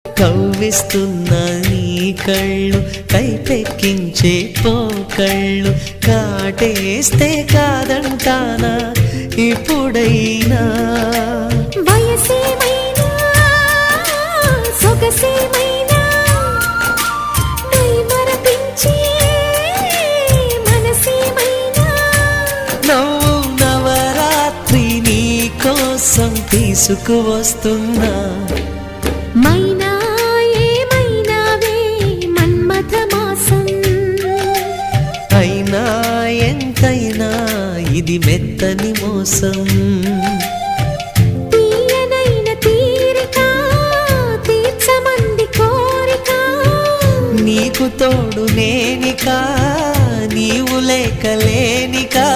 కవ్విస్తున్న నీ కళ్ళు కైపెక్కించే పోకళ్ళు కాటేస్తే కాదంటానా ఇప్పుడైనా వయసేమైనా సొగసేమైనా మరపించే మనసేమైనా నవ్వు నవరాత్రి నీ కోసం తీసుకువస్తున్నా మైనా ఏమైనావే మన్మథ మాసం అయినా ఎంతైనా ఇది మెత్తని మోసం తీయనైన తీరిక తీర్చమంది కోరిక నీకు తోడు నేనికా నీవు లేక లేనికా